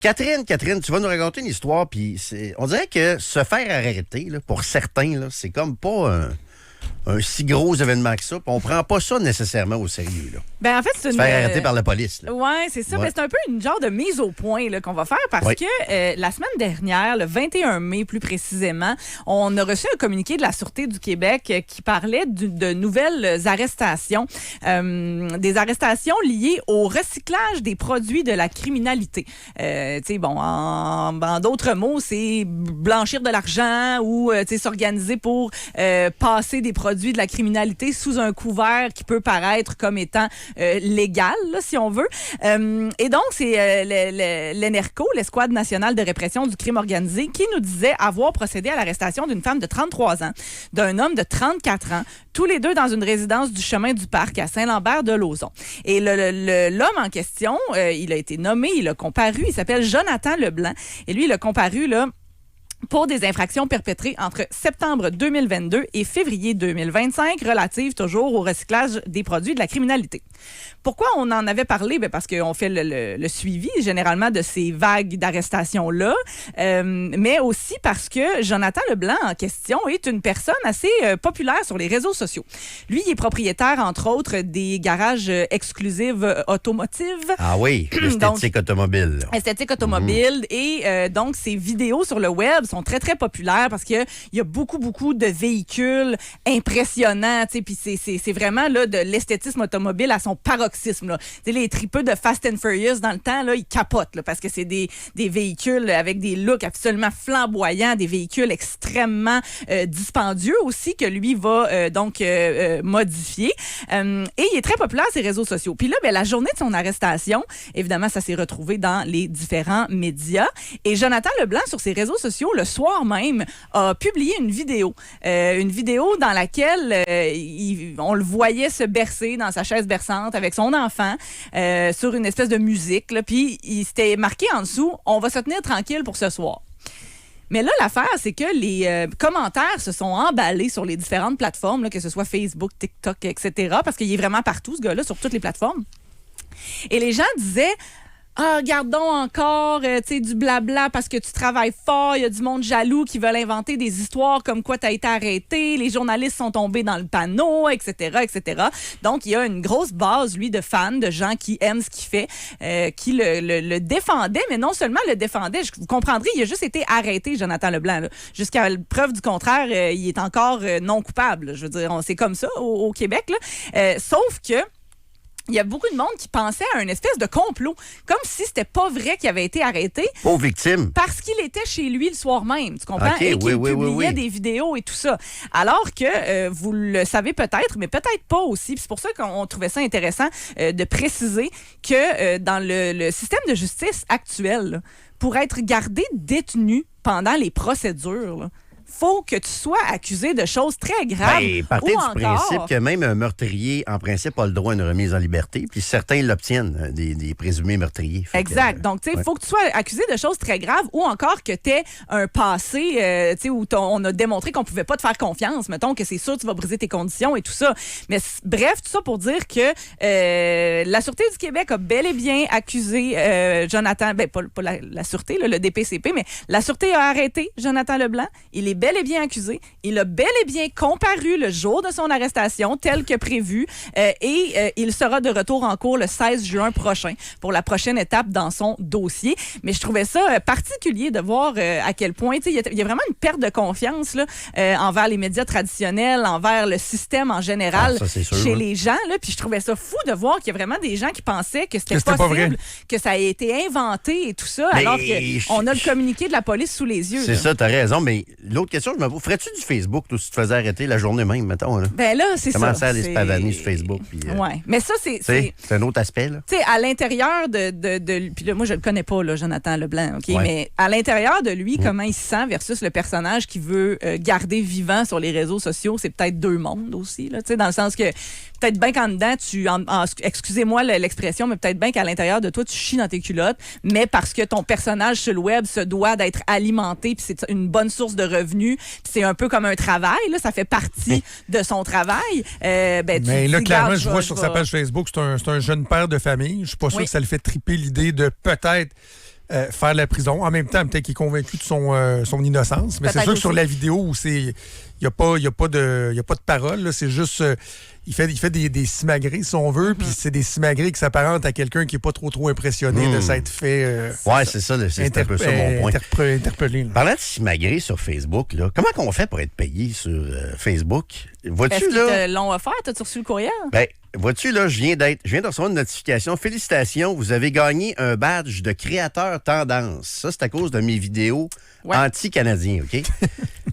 Catherine, tu vas nous raconter une histoire, puis on dirait que se faire arrêter, là, pour certains, là, c'est comme pas un si gros événement que ça. Puis on prend pas ça nécessairement au sérieux. Là. Ben, en fait, c'est se faire arrêter par la police. Oui, c'est ça. Ouais. Ben, c'est un peu une genre de mise au point là, qu'on va faire parce que la semaine dernière, le 21 mai plus précisément, on a reçu un communiqué de la Sûreté du Québec qui parlait de nouvelles arrestations. Des arrestations liées au recyclage des produits de la criminalité. En d'autres mots, c'est blanchir de l'argent ou s'organiser pour passer des produits de la criminalité sous un couvert qui peut paraître comme étant légal, là, si on veut. Et donc, c'est l'ENERCO, l'Escouade nationale de répression du crime organisé, qui nous disait avoir procédé à l'arrestation d'une femme de 33 ans, d'un homme de 34 ans, tous les deux dans une résidence du chemin du Parc à Saint-Lambert-de-Lauzon. Et l'homme en question, il a été nommé, il a comparu, il s'appelle Jonathan Leblanc. Et lui, il a comparu, là, pour des infractions perpétrées entre septembre 2022 et février 2025 relatives toujours au recyclage des produits de la criminalité. Pourquoi on en avait parlé? Bien parce qu'on fait le suivi généralement de ces vagues d'arrestations-là, mais aussi parce que Jonathan Leblanc en question est une personne assez populaire sur les réseaux sociaux. Lui, il est propriétaire, entre autres, des garages exclusifs automotives. Ah oui, l'esthétique automobile. Esthétique automobile. Et donc, ses vidéos sur le web sont très, très populaires parce qu'il y a beaucoup, beaucoup de véhicules impressionnants. Puis c'est vraiment là, de l'esthétisme automobile à son paroxysme. Là. Les tripeux de Fast and Furious, dans le temps, là, ils capotent là, parce que c'est des véhicules avec des looks absolument flamboyants, des véhicules extrêmement dispendieux aussi que lui va modifier. Et il est très populaire sur les réseaux sociaux. Puis là, ben, la journée de son arrestation, évidemment, ça s'est retrouvé dans les différents médias. Et Jonathan Leblanc, sur ses réseaux sociaux, le soir même, a publié une vidéo. Une vidéo dans laquelle on le voyait se bercer dans sa chaise berçante avec son enfant sur une espèce de musique. Là, puis il s'était marqué en dessous « On va se tenir tranquille pour ce soir ». Mais là, l'affaire, c'est que les commentaires se sont emballés sur les différentes plateformes, là, que ce soit Facebook, TikTok, etc., parce qu'il est vraiment partout, ce gars-là, sur toutes les plateformes. Et les gens disaient... Ah, regarde donc encore du blabla parce que tu travailles fort. Il y a du monde jaloux qui veulent inventer des histoires comme quoi tu as été arrêté. Les journalistes sont tombés dans le panneau, etc., etc. Donc, il y a une grosse base, lui, de fans, de gens qui aiment ce qu'il fait, qui le défendaient, mais non seulement le défendaient. Vous comprendrez, il a juste été arrêté, Jonathan Leblanc. Là. Jusqu'à preuve du contraire, il est encore non coupable. Je veux dire, c'est comme ça au Québec. Là. Sauf que il y a beaucoup de monde qui pensait à une espèce de complot, comme si c'était pas vrai qu'il avait été arrêté. Pauvre victime. Parce qu'il était chez lui le soir même, tu comprends? Okay, et qu'il publiait oui. des vidéos et tout ça. Alors que, vous le savez peut-être, mais peut-être pas aussi. Puis c'est pour ça qu'on trouvait ça intéressant de préciser que dans le système de justice actuel, là, pour être gardé détenu pendant les procédures, là, faut que tu sois accusé de choses très graves. Ben, partez du principe que même un meurtrier, en principe, a le droit à une remise en liberté, puis certains l'obtiennent, des présumés meurtriers. Exact. Donc, tu sais, il faut que tu sois accusé de choses très graves ou encore que tu aies un passé où on a démontré qu'on pouvait pas te faire confiance. Mettons que c'est sûr que tu vas briser tes conditions et tout ça. Mais bref, tout ça pour dire que la Sûreté du Québec a bel et bien accusé Jonathan, pas la Sûreté, là, le DPCP, mais la Sûreté a arrêté Jonathan Leblanc. Il est bel et bien accusé. Il a bel et bien comparu le jour de son arrestation, tel que prévu, et il sera de retour en cours le 16 juin prochain pour la prochaine étape dans son dossier. Mais je trouvais ça particulier de voir à quel point il y a vraiment une perte de confiance là, envers les médias traditionnels, envers le système en général chez les gens. Là. Puis je trouvais ça fou de voir qu'il y a vraiment des gens qui pensaient que c'était possible, que ça a été inventé et tout ça, alors qu'on a le communiqué de la police sous les yeux. C'est ça, t'as raison, mais l'autre question, je me pose, ferais-tu du Facebook si tu te faisais arrêter la journée même, mettons? Là? Ben là, c'est ça. Commencer à les spavaner sur Facebook. Puis, ouais. Mais ça, c'est un autre aspect, là. Tu sais, à l'intérieur de puis là, moi, je le connais pas, là, Jonathan Leblanc, OK? Ouais. Mais à l'intérieur de lui, comment il se sent versus le personnage qui veut garder vivant sur les réseaux sociaux, c'est peut-être deux mondes aussi, là, tu sais, dans le sens que peut-être bien qu'en dedans, excusez-moi l'expression, mais peut-être bien qu'à l'intérieur de toi, tu chies dans tes culottes, mais parce que ton personnage sur le web se doit d'être alimenté, puis c'est une bonne source de revenus, puis c'est un peu comme un travail, là, ça fait partie de son travail. Mais là, clairement, je vois sur sa page Facebook, c'est un jeune père de famille. Je suis pas sûr que ça le fait triper l'idée de peut-être faire la prison. En même temps, peut-être qu'il est convaincu de son innocence. Mais c'est sûr que sur la vidéo où il n'y a pas de parole, là, c'est juste... il fait des simagrées, si on veut, puis c'est des simagrées qui s'apparentent à quelqu'un qui n'est pas trop impressionné de s'être fait... ouais, c'est ça, c'est un peu ça mon point. Interpellé. Parlant de simagrées sur Facebook, là, comment qu'on fait pour être payé sur Facebook? Vois-tu, est-ce qu'ils là? te l'ont offert? T'as-tu reçu le courriel? Ben, vois-tu, là, je viens de recevoir une notification. Félicitations, vous avez gagné un badge de créateur tendance. Ça, c'est à cause de mes vidéos anti-canadiens, OK?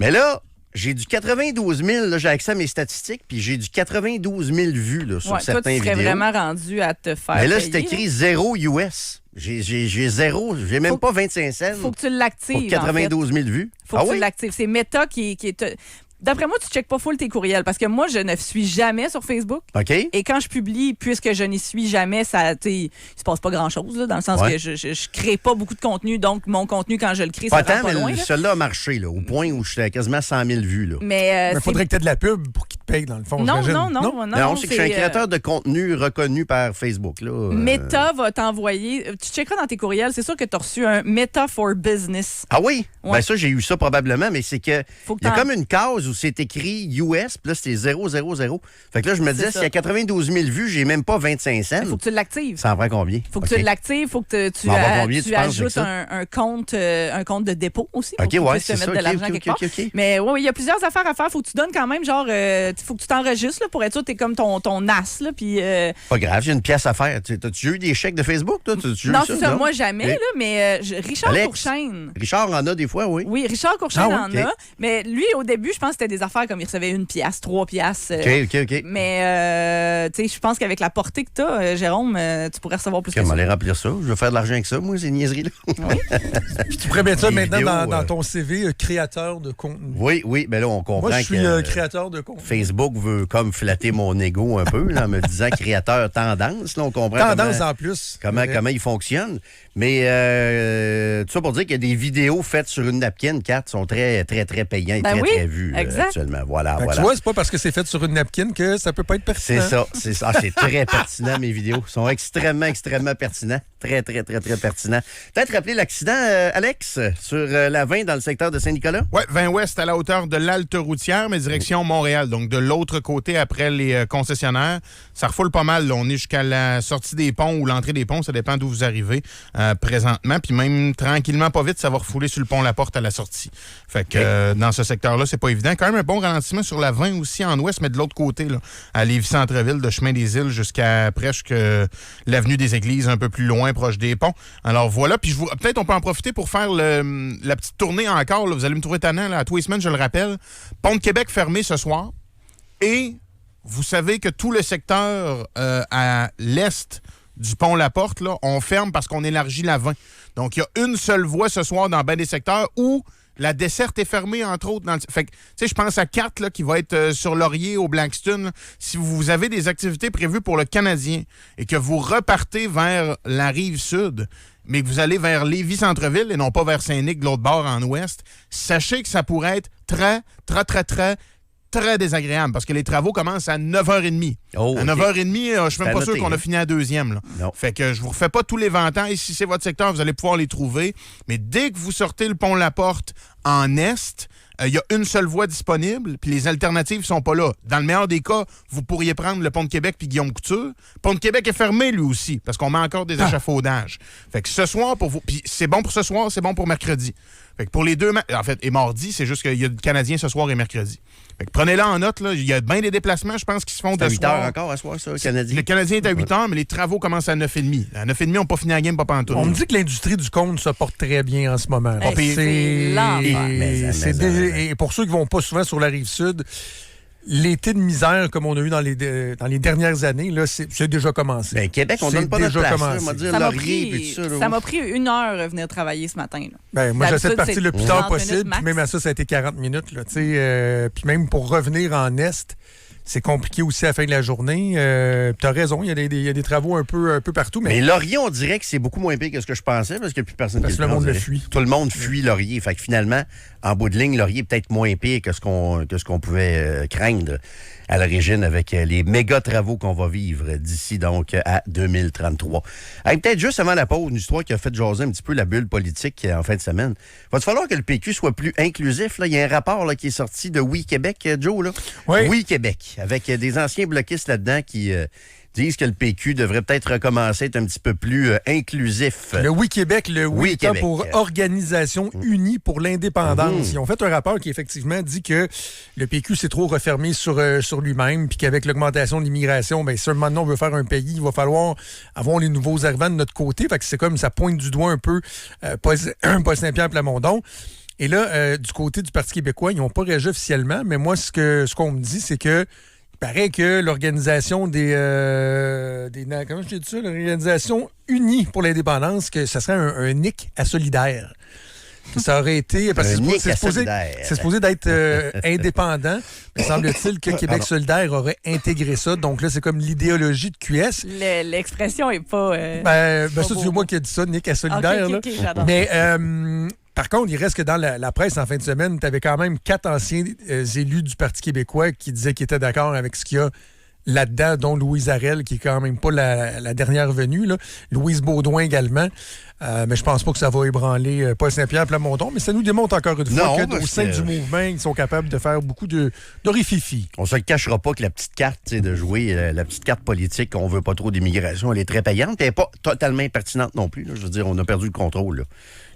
Mais là... J'ai du 92 000, là, j'ai accès à mes statistiques, puis j'ai du 92 000 vues là, sur certains vidéos. Toi, tu serais vraiment rendu à te faire Mais là, payer, c'est écrit 0 US. J'ai zéro, j'ai même pas 25 cents. Faut que tu l'actives, pour 92 000 vues. Faut que tu l'actives. C'est Meta qui est... D'après moi, tu ne checkes pas full tes courriels parce que moi, je ne suis jamais sur Facebook. OK. Et quand je publie, puisque je n'y suis jamais, il se passe pas grand-chose, là, dans le sens que je crée pas beaucoup de contenu. Donc, mon contenu, quand je le crée, ça va pas loin. Celui-là a marché, là, au point où j'étais à quasiment 100 000 vues. Là. Mais il faudrait que tu aies de la pub pour qu'ils te payent, dans le fond. Non. On sait que je suis un créateur de contenu reconnu par Facebook. Là. Meta va t'envoyer... Tu checkeras dans tes courriels. C'est sûr que tu as reçu un Meta for Business. Ah oui? Ouais. Ben ça, j'ai eu ça probablement, mais c'est que il y a comme une case où c'est écrit US, puis là, c'était 000. Fait que là, je me disais, s'il y a 92 000 vues, j'ai même pas 25 cents. Il faut que tu l'actives. Ça en prend combien? Il faut que tu l'actives, il faut que tu ajoutes un compte de dépôt aussi. OK, ouais, c'est te mettre ça. de l'argent quelque part. Mais oui, il y a plusieurs affaires à faire. Il faut que tu donnes quand même, genre, il faut que tu t'enregistres là, pour être sûr que tu es comme ton as. Là, puis, pas grave, j'ai une pièce à faire. T'as-tu eu des chèques de Facebook? Toi? Non, c'est ça. Moi, jamais, là, mais Richard Courchaine. Richard en a des fois, oui. Oui, Richard Courchaine en a. Mais lui, au début, je pense que c'était des affaires comme il recevait 1 pièce, 3 piastres. OK. Mais, tu sais, je pense qu'avec la portée que tu as, Jérôme, tu pourrais recevoir plus que ça. On va aller remplir ça. Je vais faire de l'argent avec ça, moi, ces niaiseries-là. Oui. Puis tu pourrais mettre ça maintenant dans ton CV, créateur de contenu. Oui, mais là, on comprend moi, je suis créateur de contenu. Facebook veut comme flatter mon ego un peu, là, en me disant créateur tendance. Là, on comprend tendance en plus. Comment il fonctionne. Mais tout ça pour dire qu'il y a des vidéos faites sur une napkin, 4 sont très, très, très payantes et très vues actuellement. Voilà. Tu vois, c'est pas parce que c'est fait sur une napkin que ça peut pas être pertinent. C'est ça. C'est très pertinent, mes vidéos. Ils sont extrêmement, extrêmement pertinents. Très, très, très, très pertinents. Peut-être rappeler l'accident, Alex, sur la 20 dans le secteur de Saint-Nicolas? Oui, 20 Ouest à la hauteur de l'Halte routière, mais direction Montréal. Donc, de l'autre côté, après les concessionnaires, ça refoule pas mal. Là. On est jusqu'à la sortie des ponts ou l'entrée des ponts. Ça dépend d'où vous arrivez présentement. Puis même tranquillement, pas vite, ça va refouler sur le pont La Porte à la sortie. Fait que dans ce secteur-là, c'est pas évident. Quand même un bon ralentissement sur la 20 aussi en ouest, mais de l'autre côté, là, à Lévis-Centreville, de Chemin des Îles jusqu'à presque l'avenue des Églises, un peu plus loin, proche des ponts. Alors voilà. Puis peut-être on peut en profiter pour faire la petite tournée encore. Là. Vous allez me trouver tannant là, à tous les semaines, je le rappelle. Pont de Québec fermé ce soir. Et vous savez que tout le secteur à l'est du pont La Porte, là, on ferme parce qu'on élargit la 20. Donc, il y a une seule voie ce soir dans bien des secteurs où la desserte est fermée, entre autres. Fait que, tu sais, je pense à 4 là, qui va être sur Laurier, au Blackstone. Là. Si vous avez des activités prévues pour le Canadien et que vous repartez vers la rive sud, mais que vous allez vers Lévis-Centreville et non pas vers Saint-Nic de l'autre bord en ouest, sachez que ça pourrait être très, très, très, très, très désagréable parce que les travaux commencent à 9h30. Oh, à 9h30, je suis même pas sûr qu'on a fini à 2e. Là. Non. Fait que je vous refais pas tous les ventailles. Si c'est votre secteur, vous allez pouvoir les trouver. Mais dès que vous sortez le pont La Porte en est, il y a une seule voie disponible, puis les alternatives sont pas là. Dans le meilleur des cas, vous pourriez prendre le pont de Québec puis Guillaume Couture. Le pont de Québec est fermé, lui aussi, parce qu'on met encore des échafaudages. Fait que ce soir, pour vous... Puis c'est bon pour ce soir, c'est bon pour mercredi. Fait que pour les deux... En fait, et mardi, c'est juste qu'il y a le Canadien ce soir et mercredi. Fait que prenez-la en note, là. Il y a bien des déplacements, je pense, qui se font de 8 soir. heures encore à soir, ça, le Canadien? Le Canadien est à 8 heures, mais les travaux commencent à 9h30. À 9h30, on n'a pas fini la game, pas pantoute. On me dit que l'industrie du compte se porte très bien en ce moment. Et pour ceux qui vont pas souvent sur la Rive-Sud, l'été de misère, comme on a eu dans les dernières années, là, c'est déjà commencé. Ben, Québec, on donne pas notre place. Là, on va dire ça m'a pris 1 heure venir travailler ce matin. Là. Ben, moi, j'essaie de partir le plus tard possible. Puis même à ça a été 40 minutes. Puis même pour revenir en Est, c'est compliqué aussi à la fin de la journée. Tu as raison, il y a des travaux un peu partout. Mais Laurier, on dirait que c'est beaucoup moins pire que ce que je pensais parce qu'il n'y a plus personne qui le monde le fuit. Tout le monde fuit Laurier. Fait que finalement, en bout de ligne, Laurier est peut-être moins pire que ce qu'on pouvait craindre à l'origine avec les méga travaux qu'on va vivre d'ici donc à 2033. Hey, peut-être juste avant la pause, une histoire qui a fait jaser un petit peu la bulle politique en fin de semaine. Va-t-il falloir que le PQ soit plus inclusif? Là? Il y a un rapport là, qui est sorti de Oui Québec, Joe. Là. Oui. Oui Québec, avec des anciens bloquistes là-dedans qui disent que le PQ devrait peut-être recommencer à être un petit peu plus inclusif. Le Oui Québec, le Oui Québec pour Organisation Unie pour l'Indépendance. Ils ont fait un rapport qui, effectivement, dit que le PQ s'est trop refermé sur lui-même, puis qu'avec l'augmentation de l'immigration, bien, si maintenant on veut faire un pays, il va falloir avoir les nouveaux arrivants de notre côté. Fait que c'est comme ça pointe du doigt un peu Paul Saint-Pierre Plamondon. Et là, du côté du Parti québécois, ils n'ont pas réagi officiellement, mais moi, ce qu'on me dit, c'est que il paraît que l'organisation comment je dis ça, l'Organisation Unie pour l'indépendance, que ça serait un NIC à solidaire. Que ça aurait été... Parce que c'est supposé d'être indépendant. Mais semble-t-il que Québec solidaire aurait intégré ça. Donc là, c'est comme l'idéologie de QS. L'expression n'est pas... ça, c'est moi qui ai dit ça, NIC à solidaire. Okay, j'adore. Mais... par contre, il reste que dans la presse en fin de semaine, tu avais quand même 4 anciens élus du Parti québécois qui disaient qu'ils étaient d'accord avec ce qu'il y a là-dedans, dont Louise Arel, qui est quand même pas la dernière venue. Là. Louise Baudouin également. Mais je pense pas que ça va ébranler Paul Saint-Pierre Plamondon. Mais ça nous démontre encore une fois qu'au sein du mouvement, ils sont capables de faire beaucoup d'orififi. On se le cachera pas que la petite carte de jouer, la petite carte politique, on veut pas trop d'immigration, elle est très payante. Elle n'est pas totalement pertinente non plus. Là. Je veux dire, on a perdu le contrôle. Là.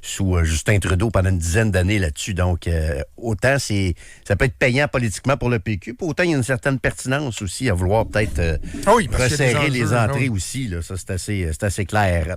Sous Justin Trudeau pendant une dizaine d'années là-dessus. Donc, autant ça peut être payant politiquement pour le PQ, puis autant il y a une certaine pertinence aussi à vouloir peut-être resserrer les entrées aussi. Là. Ça, c'est assez clair.